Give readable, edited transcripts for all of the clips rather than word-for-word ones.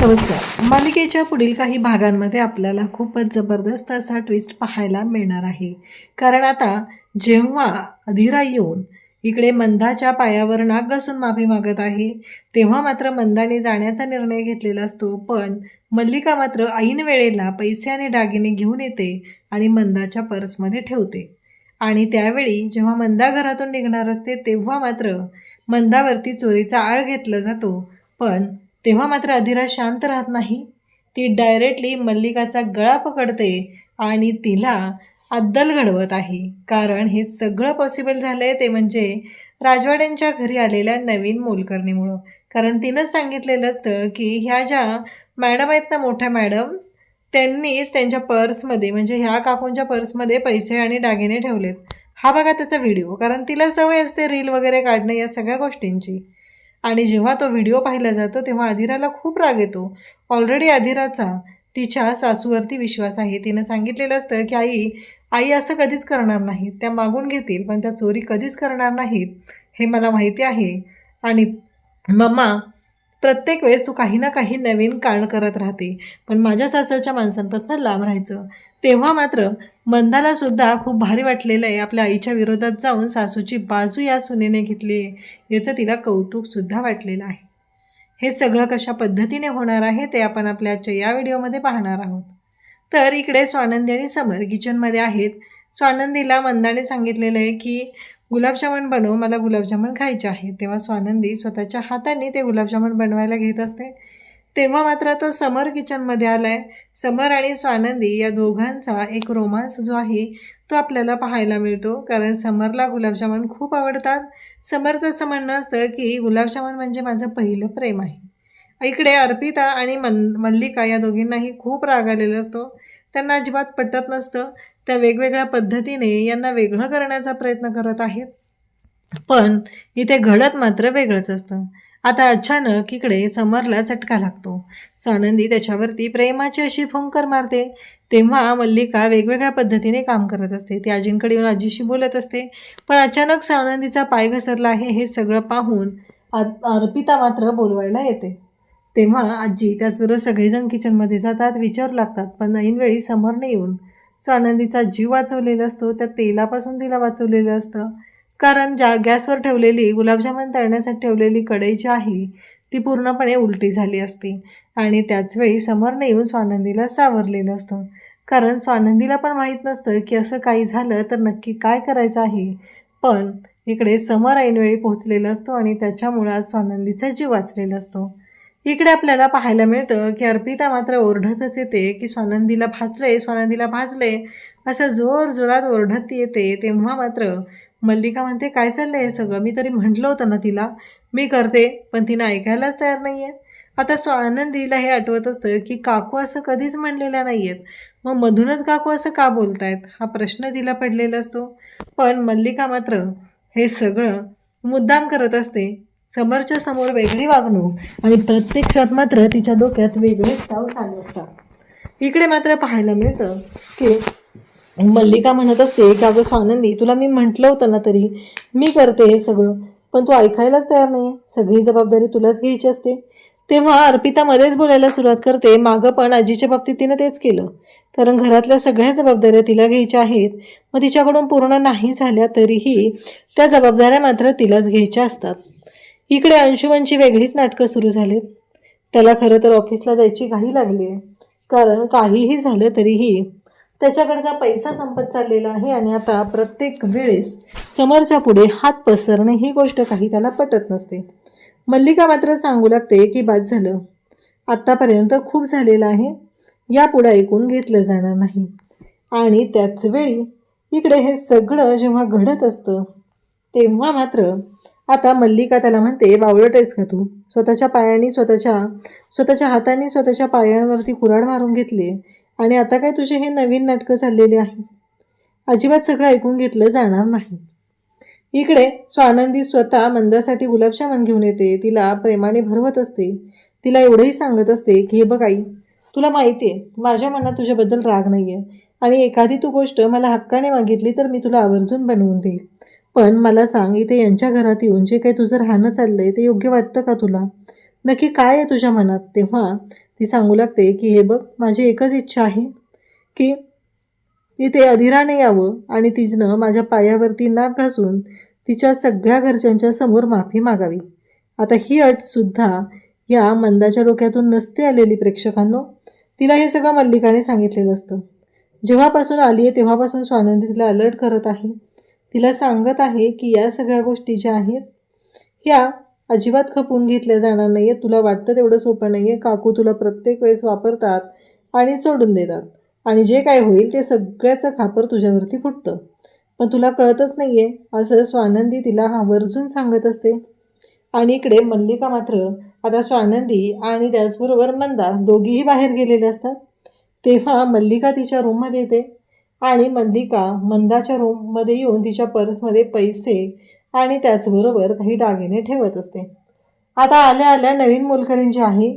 नमस्कार. मालिकेच्या पुढील काही भागांमध्ये आपल्याला खूपच जबरदस्त असा ट्विस्ट पाहायला मिळणार आहे. कारण आता जेव्हा अधीरा येऊन इकडे मंदाच्या पायावर नाक घासून माफी मागत आहे, तेव्हा मात्र मंदाने जाण्याचा निर्णय घेतलेला असतो. पण मल्लिका मात्र ऐन वेळेला पैसे आणि दागिने घेऊन येते आणि मंदाच्या पर्समध्ये ठेवते. आणि त्यावेळी जेव्हा मंदा घरातून निघणार असते, तेव्हा मात्र मंदावरती चोरीचा आळ घेतला जातो. पण तेव्हा मात्र अधीरा शांत राहत नाही. ती डायरेक्टली मल्लिकाचा गळा पकडते आणि तिला अद्दल घडवत आहे. कारण हे सगळं पॉसिबल झालं आहे ते म्हणजे राजवाड्यांच्या घरी आलेल्या नवीन मोलकरणीमुळं. कारण तिनंच सांगितलेलं असतं की ह्या ज्या मॅडम आहेत ना, मोठ्या मॅडम, त्यांनीच त्यांच्या पर्समध्ये म्हणजे ह्या काकूंच्या पर्समध्ये पैसे आणि दागिने ठेवलेत. हा बघा त्याचा व्हिडिओ. कारण तिला सवय असते रील वगैरे काढणं या सगळ्या गोष्टींची. आणि जेव्हा तो व्हिडिओ पाहिला जातो तेव्हा अधीराला खूप राग येतो. ऑलरेडी अधीराचा तिच्या सासूवरती विश्वास आहे. तिनं सांगितलेलं असतं की आई असं कधीच करणार नाहीत, त्या मागून घेतील पण त्या चोरी कधीच करणार नाहीत, हे मला माहिती आहे. आणि मम्मा, प्रत्येक वेळेस तू काही ना काही नवीन कांड करत राहते, पण माझ्या सासरच्या माणसांपासून लांब राहायचं. तेव्हा मात्र मंदाला सुद्धा खूप भारी वाटलेलं आहे. आपल्या आईच्या विरोधात जाऊन सासूची बाजू या सुनेने घेतली आहे, याचं तिला कौतुकसुद्धा वाटलेलं आहे. हे सगळं कशा पद्धतीने होणार आहे ते आपण आपल्याच्या या व्हिडिओमध्ये पाहणार आहोत. तर इकडे स्वानंदी आणि समर किचनमध्ये आहेत. स्वानंदीला मंदाने सांगितलेलं आहे की गुलाबजामुन बनव, मला गुलाबजामुन खायचे आहेत. तेव्हा स्वानंदी स्वतःच्या हाताने ते गुलाबजामुन बनवायला घेत असते. तेव्हा मात्र आता समर किचनमध्ये आला आहे. समर आणि स्वानंदी या दोघांचा एक रोमांस जो आहे तो आपल्याला पाहायला मिळतो. कारण समरला गुलाबजामुन खूप आवडतात. समरचं असं म्हणणं असतं की गुलाबजामुन म्हणजे माझं पहिलं प्रेम आहे. इकडे अर्पिता आणि मल्लिका या दोघींनाही खूप राग आलेला असतो. त्यांना अजिबात पटत नसतं. त्या वेगवेगळ्या पद्धतीने यांना वेगळं करण्याचा प्रयत्न करत आहेत, पण इथे घडत मात्र वेगळंच असतं. आता अचानक इकडे समरला चटका लागतो. स्वानंदी त्याच्यावरती प्रेमाची अशी फुंकर मारते. तेव्हा मल्लिका वेगवेगळ्या पद्धतीने काम करत असते. ती आजींकडे येऊन आजीशी बोलत असते. पण अचानक स्वानंदीचा पाय घसरला आहे हे सगळं पाहून अर्पिता मात्र बोलवायला येते. तेव्हा आजी त्याचबरोबर सगळेजण किचनमध्ये जातात, विचारू लागतात. पण ऐनवेळी समरने येऊन स्वानंदीचा जीव वाचवलेला असतो. त्या तेलापासून तिला वाचवलेलं असतं. कारण गॅसवर ठेवलेली गुलाबजामुन तळण्यासाठी ठेवलेली कढई जी आहे ती पूर्णपणे उलटी झाली असते. आणि त्याचवेळी समरने येऊन स्वानंदीला सावरलेलं असतं. कारण स्वानंदीला पण माहीत नसतं की असं काही झालं तर नक्की काय करायचं आहे. पण इकडे समर ऐनवेळी पोहोचलेला असतो आणि त्याच्यामुळं आज स्वानंदीचा जीव वाचलेला असतो. इकडे आपल्याला पाहायला मिळतं की अर्पिता मात्र ओरडतच येते की स्वानंदीला भाजले, स्वानंदीला भाजले, असं जोरात ओरडत येते. तेव्हा मात्र मल्लिका म्हणते, काय चाललं हे सगळं? मी तरी म्हटलं होतं ना तिला मी करते, पण तिनं ऐकायलाच तयार नाही आहे. आता स्वानंदीला हे आठवत असतं की काकू असं कधीच म्हणलेल्या नाही आहेत, मग मधूनच काकू असं का बोलतायत हा प्रश्न तिला पडलेला असतो. पण मल्लिका मात्र हे सगळं मुद्दाम करत असते. समोरच्या समोर वेगळी वागणूक आणि प्रत्यक्षात मात्र तिच्या डोक्यात वेगळेच डाव चालू असतात. इकडे मात्र पाहायला मिळतं की मल्लिका म्हणत असते की अगं स्वानंदी, तुला मी म्हटलं होतं ना तरी मी करते हे सगळं, पण तू ऐकायलाच तयार नाही आहे, सगळी जबाबदारी तुलाच घ्यायची असते. तेव्हा अर्पिता मध्येच बोलायला सुरुवात करते, मागं पण आजीच्या बाबतीत तिनं तेच केलं. कारण घरातल्या सगळ्या जबाबदाऱ्या तिला घ्यायच्या आहेत, मग तिच्याकडून पूर्ण नाही झाल्या तरीही त्या जबाबदाऱ्या मात्र तिलाच घ्यायच्या असतात. इकडे अंशुमनची वेगळीच नाटकं सुरू झालीत. त्याला खरं तर ऑफिसला जायची घाई लागली आहे. कारण काहीही झालं तरीही त्याच्याकडचा पैसा संपत चाललेला आहे आणि आता प्रत्येक वेळेस समोरच्या पुढे हात पसरणे ही गोष्ट काही त्याला पटत नसते. मल्लिका मात्र सांगू लागते की बाद झालं, आत्तापर्यंत खूप झालेलं आहे, यापुढे ऐकून घेतलं जाणार नाही. आणि त्याच वेळी इकडे हे सगळं जेव्हा घडत असतं तेव्हा मात्र आता मल्लिका त्याला म्हणते, बावळट आहेस का तू? स्वतःच्या पायाने स्वतःच्या हाताने स्वतःच्या पायांवरती कुऱ्हाड मारून घेतली आणि आता काय तुझे हे नवीन नाटकं चाललेली आहे? अजिबात सगळं ऐकून घेतलं जाणार नाही. इकडे स्वानंदी स्वतः मंदासाठी गुलाबजामुन घेऊन येते. तिला प्रेमाने भरवत असते. तिला एवढंही सांगत असते की हे बघ आई, तुला माहिती आहे माझ्या मनात तुझ्याबद्दल राग नाही आहे आणि एखादी तू गोष्ट मला हक्काने मागितली तर मी तुला आवर्जून बनवून देईल. पण मला सांग, इथे यांच्या घरात येऊन जे काही तुझं राहणं चाललंय ते योग्य वाटतं का तुला? नक्की काय आहे तुझ्या मनात? तेव्हा ती सांगू लागते की हे बघ, माझी एकच इच्छा आहे की इथे अधिराने यावं आणि तिनं माझ्या पायावरती नाक घासून तिच्या सगळ्या घरच्यांच्या समोर माफी मागावी. आता ही अटसुद्धा या मंदाच्या डोक्यातून नसते आलेली प्रेक्षकांनो. तिला हे सगळं मल्लिकाने सांगितलेलं असतं. जेव्हापासून आली आहे तेव्हापासून स्वानंदी तिला अलर्ट करत आहे. तिला सांगत आहे की या सगळ्या गोष्टी ज्या आहेत ह्या अजिबात खपून घेतल्या जाणार नाही आहेत. तुला वाटतं तेवढं सोपं नाही आहे. काकू तुला प्रत्येक वेळेस वापरतात आणि सोडून देतात आणि जे काय होईल ते सगळ्याचं खापर तुझ्यावरती फुटतं. पण तुला कळतच नाही आहे असं स्वानंदी तिला आवर्जून सांगत असते. आणि इकडे मल्लिका मात्र आता स्वानंदी आणि त्याचबरोबर मंदा दोघीही बाहेर गेलेले असतात. तेव्हा मल्लिका तिच्या रूममध्ये येते आणि मल्लिका मंदाच्या रूममध्ये येऊन तिच्या पर्समध्ये पैसे आणि त्याचबरोबर काही दागिने ठेवत असते. आता आल्या आल्या नवीन मोलकरीण जी आहे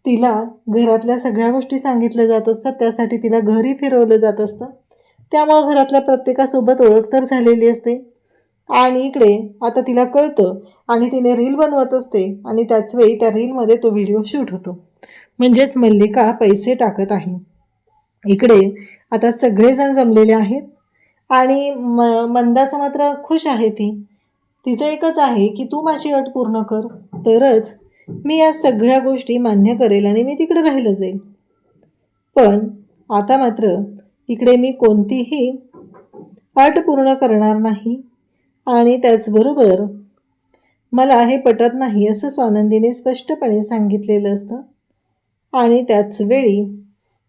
तिला घरातल्या सगळ्या गोष्टी सांगितल्या जात असतात. त्यासाठी तिला घरी फिरवलं जात असतं. त्यामुळं घरातल्या प्रत्येकासोबत ओळख तर झालेली असते. आणि इकडे आता तिला कळतं आणि तिने रील बनवत असते आणि त्याचवेळी त्या रीलमध्ये तो व्हिडिओ शूट होतो. म्हणजेच मल्लिका पैसे टाकत आहे. इकडे आता सगळेजण जमलेले आहेत आणि मंदाचं मात्र खुश आहे. तिचं एकच आहे की तू माझी अट पूर्ण कर तरच मी या सगळ्या गोष्टी मान्य करेल आणि मी तिकडे राहिलं जाईल. पण आता मात्र इकडे मी कोणतीही अट पूर्ण करणार नाही आणि त्याचबरोबर मला हे पटत नाही असं स्वानंदीने स्पष्टपणे सांगितलेलं असतं. आणि त्याच वेळी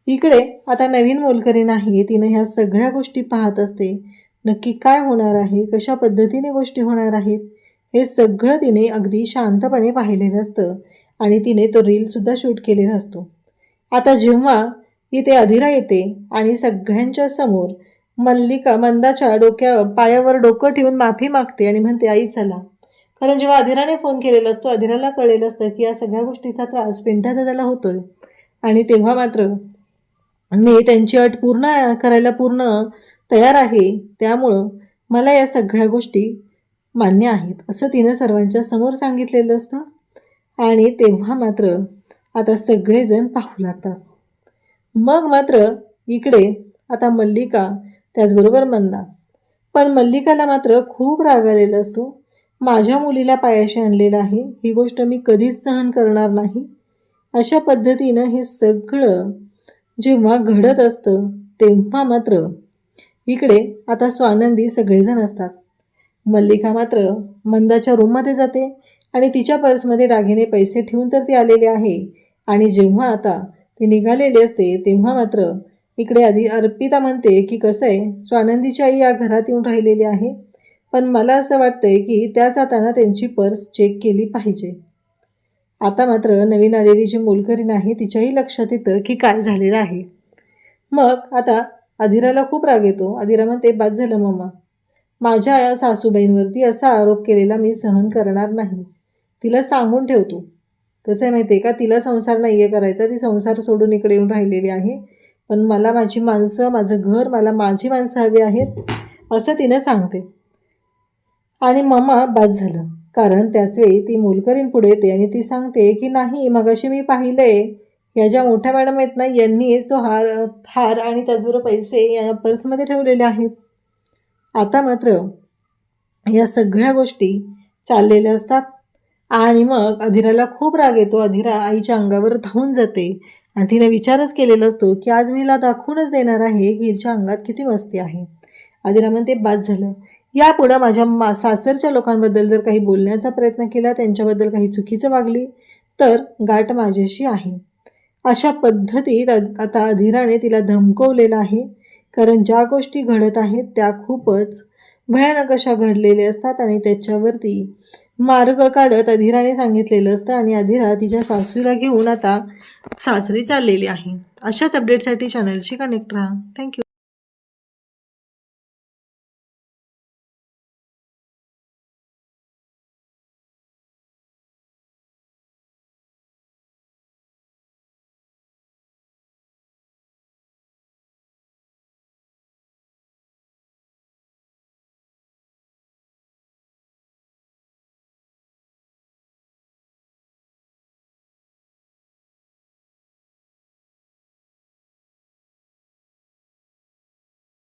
इकडे आता नवीन मोलकरीण आहे. तिनं ह्या सगळ्या गोष्टी पाहत असते. नक्की काय होणार आहे, कशा पद्धतीने गोष्टी होणार आहेत हे सगळं तिने अगदी शांतपणे पाहिलेलं असतं आणि तिने तो रीलसुद्धा शूट केलेला असतो. आता जेव्हा इथे अधिरा येते आणि सगळ्यांच्या समोर मल्लिका मंदाच्या पायावर डोकं ठेवून माफी मागते आणि म्हणते आई चला. कारण जेव्हा अधिराने फोन केलेला असतो अधिराला कळलेलं असतं की या सगळ्या गोष्टीचा त्रास पिंट्या दादाला होतोय आणि तेव्हा मात्र मी त्यांची अट पूर्ण करायला पूर्ण तयार आहे. त्यामुळं मला या सगळ्या गोष्टी मान्य आहेत असं तिनं सर्वांच्या समोर सांगितलेलं असतं. आणि तेव्हा मात्र आता सगळेजण पाहू लागतात. मग मात्र इकडे आता मल्लिका त्याचबरोबर मंदा. पण मल्लिकाला मात्र खूप राग आलेला असतो. माझ्या मुलीला पायाशी आणलेलं आहे, ही गोष्ट मी कधीच सहन करणार नाही. अशा पद्धतीनं हे सगळं जेव्हा घडत असतं तेव्हा मात्र इकडे आता स्वानंदी सगळेजण असतात. मल्लिका मात्र मंदाच्या रूममध्ये जाते आणि तिच्या पर्समध्ये दागिने पैसे ठेवून तर ती आलेली आहे. आणि जेव्हा आता ती निघालेली असते तेव्हा मात्र इकडे आधी अर्पिता म्हणते की कसं आहे, स्वानंदीची आई या घरात येऊन राहिलेली आहे, पण मला असं वाटतंय की त्या जाताना त्यांची पर्स चेक केली पाहिजे. आता मात्र नवीन आलेली जी मोलकरीण आहे तिच्याही लक्षात येतं की काय झालेलं आहे. मग आता अधिराला खूप राग येतो. अधिरा म्हणते बाद झालं मम्मा, माझ्या सासूबाईंवरती असा आरोप केलेला मी सहन करणार नाही. तिला सांगून ठेवतो. कसं आहे माहिती आहे का, तिला संसार नाही आहे करायचा, ती संसार सोडून इकडे येऊन राहिलेली आहे. पण मला माझी माणसं, माझं घर, मला माझी माणसं हवी आहेत असं तिनं सांगते. आणि मम्मा बाद झालं. कारण त्याचवेळी ती मोलकरीण पुढे येते आणि ती सांगते की नाही, मगाशी मी पाहिलंय या ज्या मोठ्या मॅडम आहेत ना यांनीच तो हार आणि त्याचबरोबर पैसे या पर्समध्ये ठेवलेले आहेत. आता मात्र या सगळ्या गोष्टी चाललेल्या असतात आणि मग अधिराला खूप राग येतो. अधिरा आईच्या अंगावर धावून जाते आणि तिने विचारच केलेला असतो की आज मी हिला दाखवूनच देणार आहे की हिच्या अंगात किती मस्ती आहे. अधिरा म्हणते बाद झालं, यापुढं माझ्या सासरच्या लोकांबद्दल जर काही बोलण्याचा प्रयत्न केला, त्यांच्याबद्दल काही चुकीचं वागली तर गाठ माझ्याशी आहे. अशा पद्धतीत आता अधिराने तिला धमकवलेलं आहे. कारण ज्या गोष्टी घडत आहेत त्या खूपच भयानक अशा घडलेल्या असतात आणि त्याच्यावरती मार्ग काढत अधिराने सांगितलेलं असतं आणि अधिरा तिच्या सासूला घेऊन आता सासरी चाललेली आहे. अशाच अपडेटसाठी चॅनलशी कनेक्ट राहा. थँक्यू.